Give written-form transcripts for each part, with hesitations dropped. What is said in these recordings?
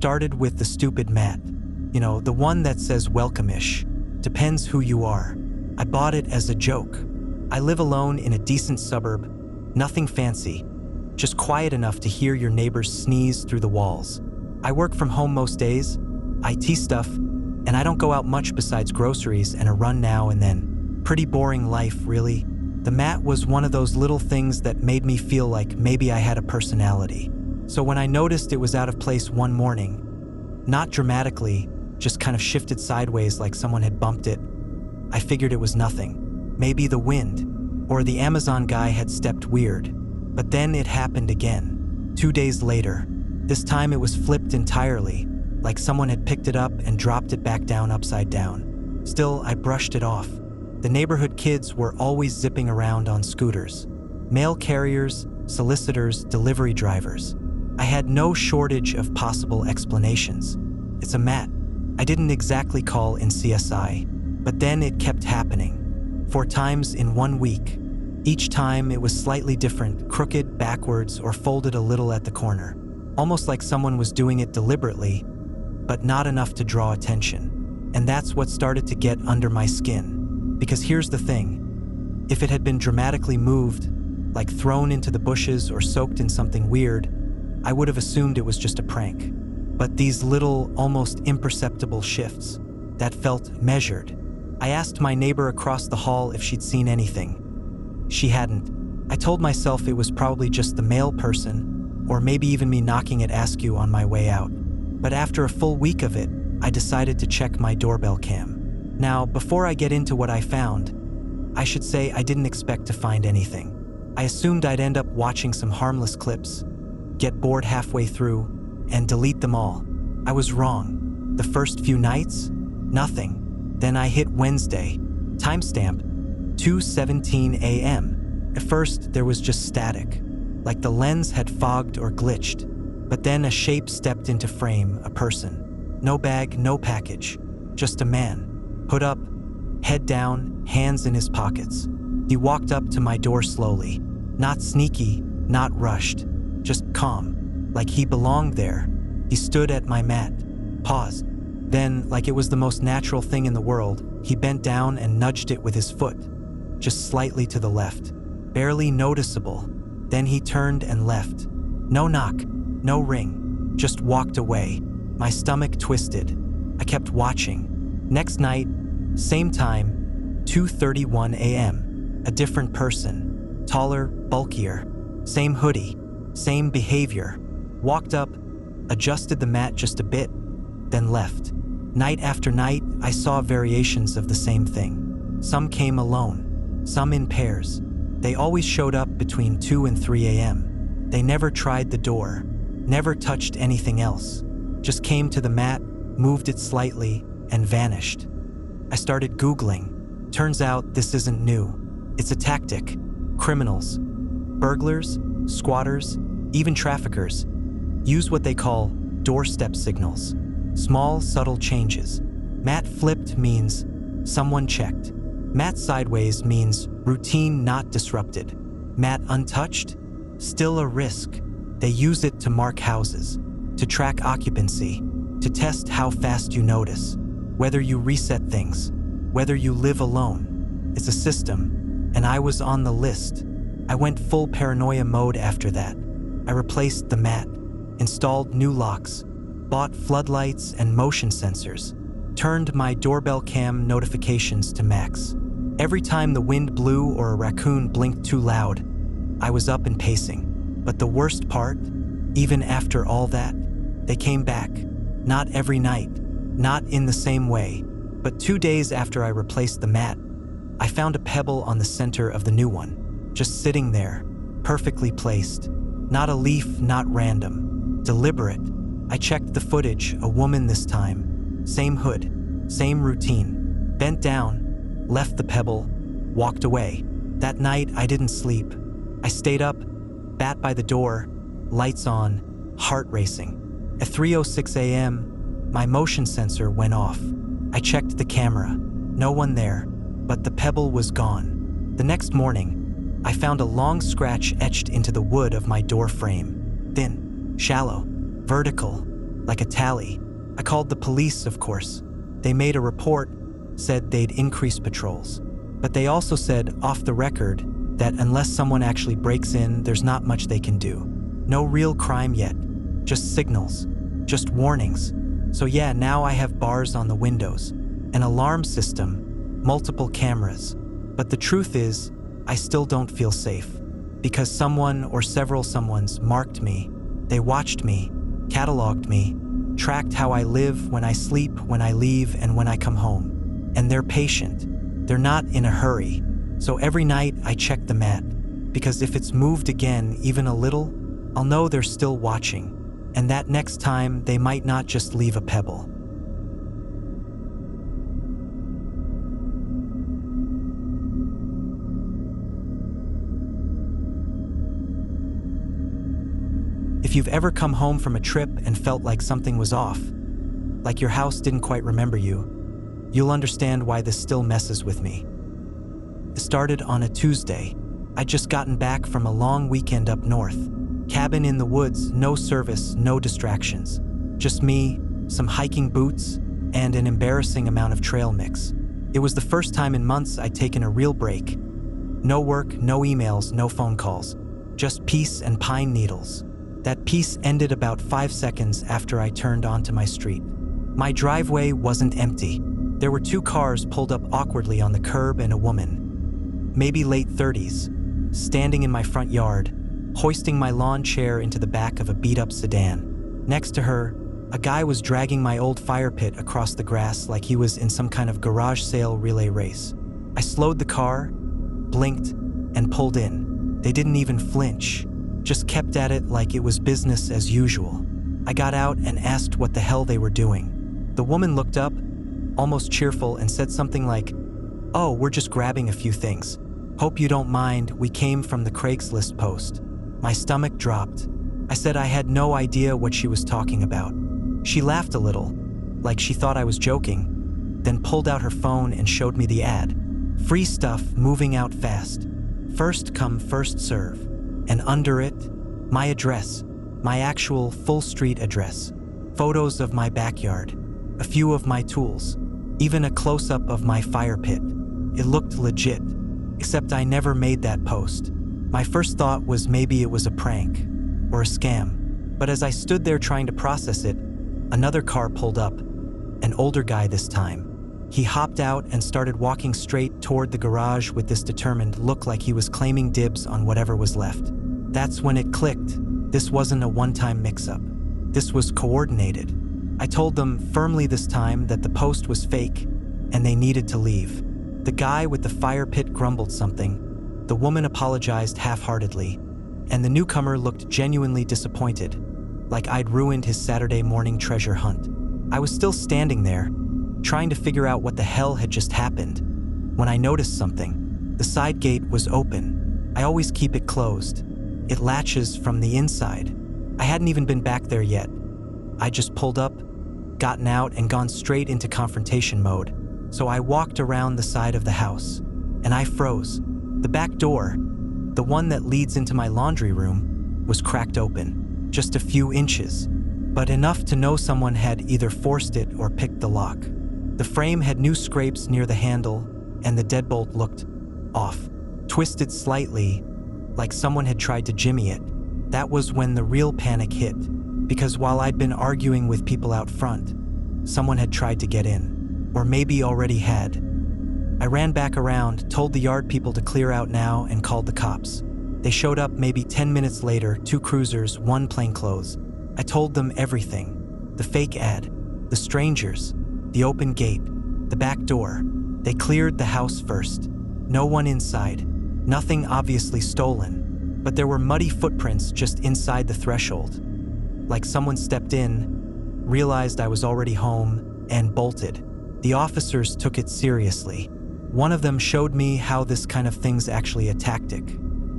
started with the stupid mat. You know, the one that says welcome-ish. Depends who you are. I bought it as a joke. I live alone in a decent suburb, nothing fancy, just quiet enough to hear your neighbors sneeze through the walls. I work from home most days, IT stuff, and I don't go out much besides groceries and a run now and then. Pretty boring life, really. The mat was one of those little things that made me feel like maybe I had a personality. So when I noticed it was out of place one morning, not dramatically, just kind of shifted sideways like someone had bumped it, I figured it was nothing. Maybe the wind, or the Amazon guy had stepped weird. But then it happened again. 2 days later. This time it was flipped entirely, like someone had picked it up and dropped it back down upside down. Still, I brushed it off. The neighborhood kids were always zipping around on scooters. Mail carriers, solicitors, delivery drivers. I had no shortage of possible explanations. It's a mat. I didn't exactly call in CSI, but then it kept happening. 4 times in 1 week. Each time it was slightly different, crooked, backwards, or folded a little at the corner. Almost like someone was doing it deliberately, but not enough to draw attention. And that's what started to get under my skin. Because here's the thing. If it had been dramatically moved, like thrown into the bushes or soaked in something weird, I would have assumed it was just a prank. But these little, almost imperceptible shifts, that felt measured. I asked my neighbor across the hall if she'd seen anything. She hadn't. I told myself it was probably just the mail person, or maybe even me knocking at askew on my way out. But after a full week of it, I decided to check my doorbell cam. Now, before I get into what I found, I should say I didn't expect to find anything. I assumed I'd end up watching some harmless clips, get bored halfway through, and delete them all. I was wrong. The first few nights, nothing. Then I hit Wednesday, timestamp 2:17 a.m. At first, there was just static, like the lens had fogged or glitched. But then a shape stepped into frame, a person. No bag, no package, just a man. Hood up, head down, hands in his pockets. He walked up to my door slowly, not sneaky, not rushed, just calm, like he belonged there. He stood at my mat, paused. Then, like it was the most natural thing in the world, he bent down and nudged it with his foot, just slightly to the left, barely noticeable. Then he turned and left. No knock, no ring, just walked away. My stomach twisted. I kept watching. Next night, same time, 2:31 a.m. A different person, taller, bulkier, same hoodie, same behavior. Walked up, adjusted the mat just a bit, then left. Night after night, I saw variations of the same thing. Some came alone, some in pairs. They always showed up between 2 and 3 a.m. They never tried the door, never touched anything else. Just came to the mat, moved it slightly, and vanished. I started Googling. Turns out this isn't new. It's a tactic. Criminals, burglars, squatters, even traffickers use what they call doorstep signals. Small, subtle changes. Mat flipped means someone checked. Mat sideways means routine not disrupted. Mat untouched? Still a risk. They use it to mark houses, to track occupancy, to test how fast you notice, whether you reset things, whether you live alone. It's a system, and I was on the list. I went full paranoia mode after that. I replaced the mat, installed new locks, bought floodlights and motion sensors, turned my doorbell cam notifications to max. Every time the wind blew or a raccoon blinked too loud, I was up and pacing. But the worst part, even after all that, they came back. Not every night, not in the same way, but 2 days after I replaced the mat, I found a pebble on the center of the new one, just sitting there, perfectly placed. Not a leaf, not random, deliberate. I checked the footage, a woman this time, same hood, same routine, bent down, left the pebble, walked away. That night, I didn't sleep. I stayed up, bat by the door, lights on, heart racing. At 3:06 a.m., my motion sensor went off. I checked the camera, no one there, but the pebble was gone. The next morning, I found a long scratch etched into the wood of my door frame. Thin, shallow, vertical, like a tally. I called the police, of course. They made a report, said they'd increase patrols. But they also said, off the record, that unless someone actually breaks in, there's not much they can do. No real crime yet, just signals, just warnings. So yeah, now I have bars on the windows, an alarm system, multiple cameras. But the truth is, I still don't feel safe. Because someone or several someones marked me. They watched me, cataloged me, tracked how I live, when I sleep, when I leave, and when I come home. And they're patient. They're not in a hurry. So every night I check the mat. Because if it's moved again, even a little, I'll know they're still watching. And that next time, they might not just leave a pebble. If you've ever come home from a trip and felt like something was off, like your house didn't quite remember you, you'll understand why this still messes with me. It started on a Tuesday. I'd just gotten back from a long weekend up north. Cabin in the woods, no service, no distractions. Just me, some hiking boots, and an embarrassing amount of trail mix. It was the first time in months I'd taken a real break. No work, no emails, no phone calls. Just peace and pine needles. That peace ended about 5 seconds after I turned onto my street. My driveway wasn't empty. There were 2 cars pulled up awkwardly on the curb and a woman, maybe late 30s, standing in my front yard, hoisting my lawn chair into the back of a beat-up sedan. Next to her, a guy was dragging my old fire pit across the grass like he was in some kind of garage sale relay race. I slowed the car, blinked, and pulled in. They didn't even flinch, just kept at it like it was business as usual. I got out and asked what the hell they were doing. The woman looked up, almost cheerful, and said something like, "Oh, we're just grabbing a few things. Hope you don't mind, we came from the Craigslist post." My stomach dropped. I said I had no idea what she was talking about. She laughed a little, like she thought I was joking, then pulled out her phone and showed me the ad. Free stuff moving out fast. First come, first serve. And under it, my address, my actual full street address, photos of my backyard, a few of my tools, even a close-up of my fire pit. It looked legit, except I never made that post. My first thought was maybe it was a prank or a scam, but as I stood there trying to process it, another car pulled up, an older guy this time. He hopped out and started walking straight toward the garage with this determined look like he was claiming dibs on whatever was left. That's when it clicked. This wasn't a one-time mix-up. This was coordinated. I told them firmly this time that the post was fake and they needed to leave. The guy with the fire pit grumbled something. The woman apologized half-heartedly, and the newcomer looked genuinely disappointed, like I'd ruined his Saturday morning treasure hunt. I was still standing there, trying to figure out what the hell had just happened, when I noticed something. The side gate was open. I always keep it closed. It latches from the inside. I hadn't even been back there yet. I just pulled up, gotten out, and gone straight into confrontation mode. So I walked around the side of the house, and I froze. The back door, the one that leads into my laundry room, was cracked open, just a few inches, but enough to know someone had either forced it or picked the lock. The frame had new scrapes near the handle, and the deadbolt looked off, twisted slightly, like someone had tried to jimmy it. That was when the real panic hit, because while I'd been arguing with people out front, someone had tried to get in, or maybe already had. I ran back around, told the yard people to clear out now, and called the cops. They showed up maybe 10 minutes later, 2 cruisers, 1 plainclothes. I told them everything. The fake ad, the strangers, the open gate, the back door. They cleared the house first. No one inside. Nothing obviously stolen. But there were muddy footprints just inside the threshold. Like someone stepped in, realized I was already home, and bolted. The officers took it seriously. One of them showed me how this kind of thing's actually a tactic.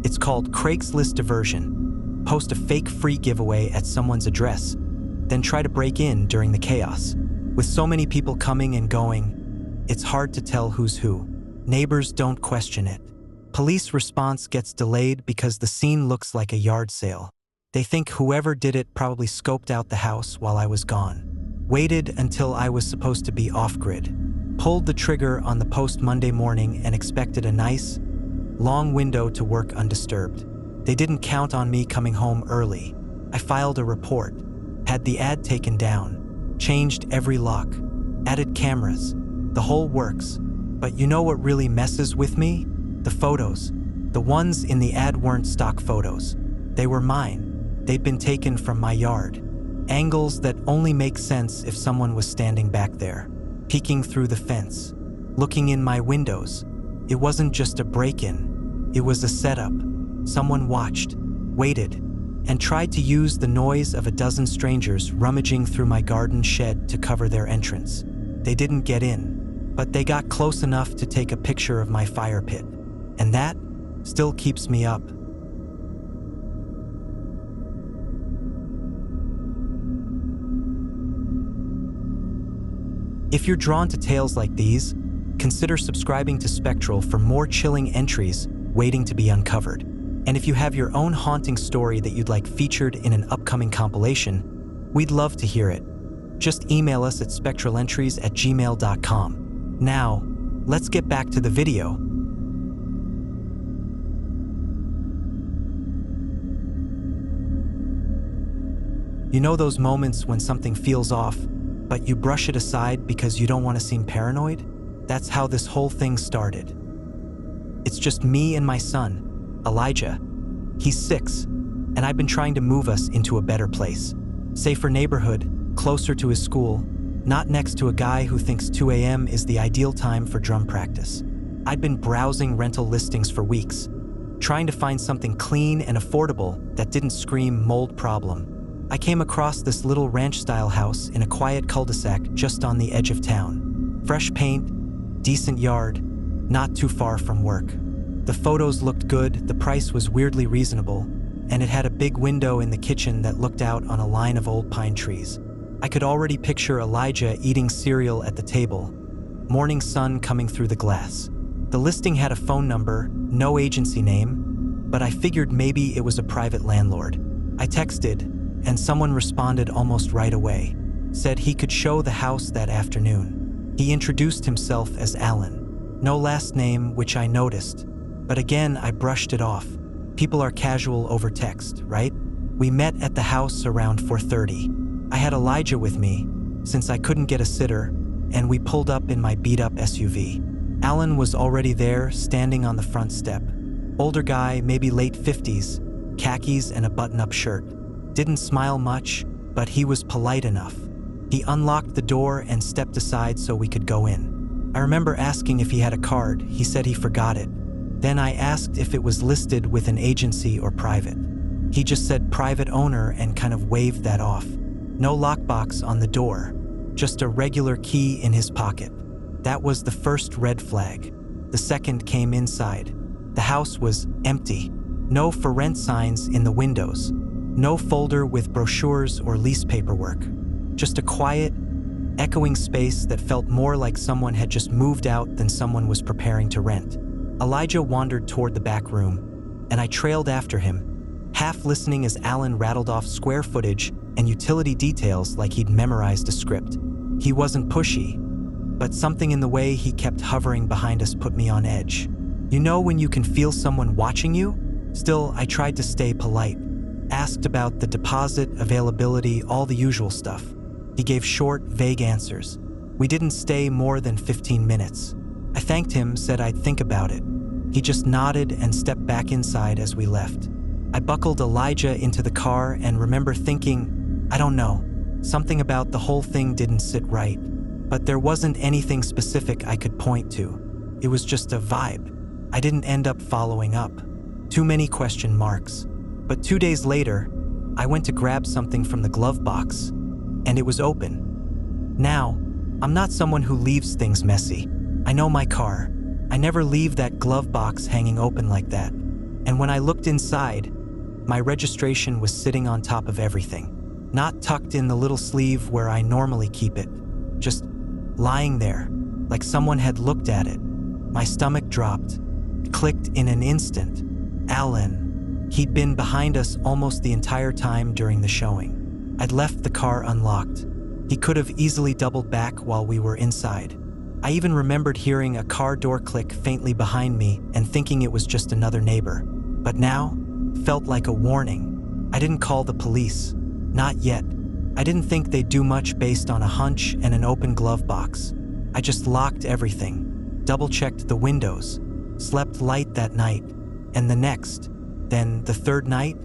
It's called Craigslist diversion. Post a fake free giveaway at someone's address, then try to break in during the chaos. With so many people coming and going, it's hard to tell who's who. Neighbors don't question it. Police response gets delayed because the scene looks like a yard sale. They think whoever did it probably scoped out the house while I was gone. Waited until I was supposed to be off-grid. Pulled the trigger on the post Monday morning and expected a nice, long window to work undisturbed. They didn't count on me coming home early. I filed a report, had the ad taken down, changed every lock, added cameras, the whole works. But you know what really messes with me? The photos. The ones in the ad weren't stock photos. They were mine. They'd been taken from my yard. Angles that only make sense if someone was standing back there, peeking through the fence, looking in my windows. It wasn't just a break-in. It was a setup. Someone watched, waited, and tried to use the noise of a dozen strangers rummaging through my garden shed to cover their entrance. They didn't get in, but they got close enough to take a picture of my fire pit. And that still keeps me up. If you're drawn to tales like these, consider subscribing to Spectral for more chilling entries waiting to be uncovered. And if you have your own haunting story that you'd like featured in an upcoming compilation, we'd love to hear it. Just email us at spectralentries@gmail.com. Now, let's get back to the video. You know those moments when something feels off, but you brush it aside because you don't want to seem paranoid? That's how this whole thing started. It's just me and my son, Elijah. He's 6, and I've been trying to move us into a better place. Safer neighborhood, closer to his school, not next to a guy who thinks 2 a.m. is the ideal time for drum practice. I'd been browsing rental listings for weeks, trying to find something clean and affordable that didn't scream mold problem. I came across this little ranch-style house in a quiet cul-de-sac just on the edge of town. Fresh paint, decent yard, not too far from work. The photos looked good, the price was weirdly reasonable, and it had a big window in the kitchen that looked out on a line of old pine trees. I could already picture Elijah eating cereal at the table, morning sun coming through the glass. The listing had a phone number, no agency name, but I figured maybe it was a private landlord. I texted, and someone responded almost right away. Said he could show the house that afternoon. He introduced himself as Alan. No last name, which I noticed. But again, I brushed it off. People are casual over text, right? We met at the house around 4:30. I had Elijah with me, since I couldn't get a sitter, and we pulled up in my beat-up SUV. Alan was already there, standing on the front step. Older guy, maybe late 50s, khakis and a button-up shirt. Didn't smile much, but he was polite enough. He unlocked the door and stepped aside so we could go in. I remember asking if he had a card. He said he forgot it. Then I asked if it was listed with an agency or private. He just said private owner and kind of waved that off. No lockbox on the door, just a regular key in his pocket. That was the first red flag. The second came inside. The house was empty. No for rent signs in the windows. No folder with brochures or lease paperwork. Just a quiet, echoing space that felt more like someone had just moved out than someone was preparing to rent. Elijah wandered toward the back room, and I trailed after him, half listening as Alan rattled off square footage and utility details like he'd memorized a script. He wasn't pushy, but something in the way he kept hovering behind us put me on edge. You know when you can feel someone watching you? Still, I tried to stay polite. Asked about the deposit, availability, all the usual stuff. He gave short, vague answers. We didn't stay more than 15 minutes. I thanked him, said I'd think about it. He just nodded and stepped back inside as we left. I buckled Elijah into the car and remember thinking, I don't know, something about the whole thing didn't sit right. But there wasn't anything specific I could point to. It was just a vibe. I didn't end up following up. Too many question marks. But 2 days later, I went to grab something from the glove box, and it was open. Now, I'm not someone who leaves things messy. I know my car. I never leave that glove box hanging open like that. And when I looked inside, my registration was sitting on top of everything. Not tucked in the little sleeve where I normally keep it. Just lying there, like someone had looked at it. My stomach dropped, clicked in an instant. Alan. He'd been behind us almost the entire time during the showing. I'd left the car unlocked. He could have easily doubled back while we were inside. I even remembered hearing a car door click faintly behind me and thinking it was just another neighbor. But now, felt like a warning. I didn't call the police. Not yet. I didn't think they'd do much based on a hunch and an open glove box. I just locked everything, double-checked the windows, slept light that night, and the next. Then, the third night,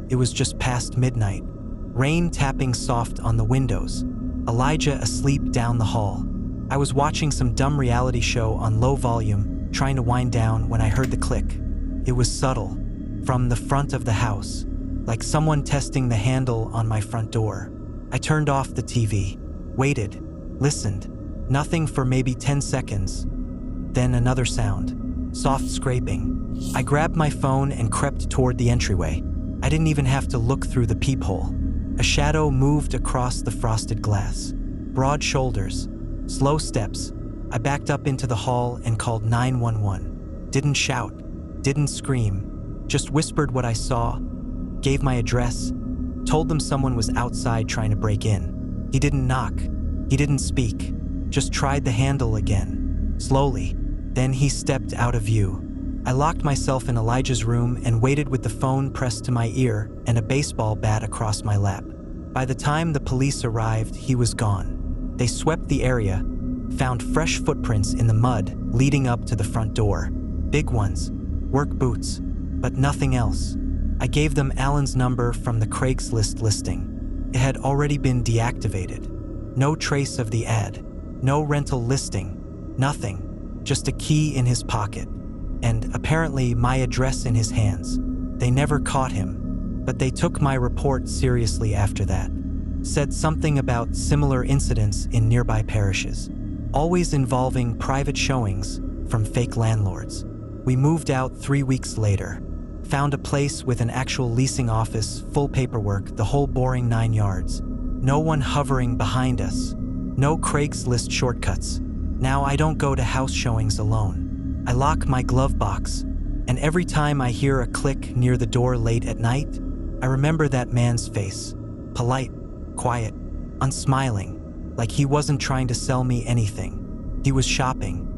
it was just past midnight. Rain tapping soft on the windows. Elijah asleep down the hall. I was watching some dumb reality show on low volume, trying to wind down when I heard the click. It was subtle, from the front of the house, like someone testing the handle on my front door. I turned off the TV, waited, listened. Nothing for maybe 10 seconds. Then another sound, soft scraping. I grabbed my phone and crept toward the entryway. I didn't even have to look through the peephole. A shadow moved across the frosted glass. Broad shoulders, slow steps. I backed up into the hall and called 911. Didn't shout, didn't scream, just whispered what I saw, gave my address, told them someone was outside trying to break in. He didn't knock, he didn't speak, just tried the handle again, slowly. Then he stepped out of view. I locked myself in Elijah's room and waited with the phone pressed to my ear and a baseball bat across my lap. By the time the police arrived, he was gone. They swept the area, found fresh footprints in the mud leading up to the front door. Big ones, work boots, but nothing else. I gave them Alan's number from the Craigslist listing. It had already been deactivated. No trace of the ad, no rental listing, nothing, just a key in his pocket. And apparently my address in his hands. They never caught him, but they took my report seriously after that. Said something about similar incidents in nearby parishes, always involving private showings from fake landlords. We moved out 3 weeks later, found a place with an actual leasing office, full paperwork, the whole boring 9 yards. No one hovering behind us, no Craigslist shortcuts. Now I don't go to house showings alone. I lock my glove box, and every time I hear a click near the door late at night, I remember that man's face. Polite, quiet, unsmiling, like he wasn't trying to sell me anything. He was shopping,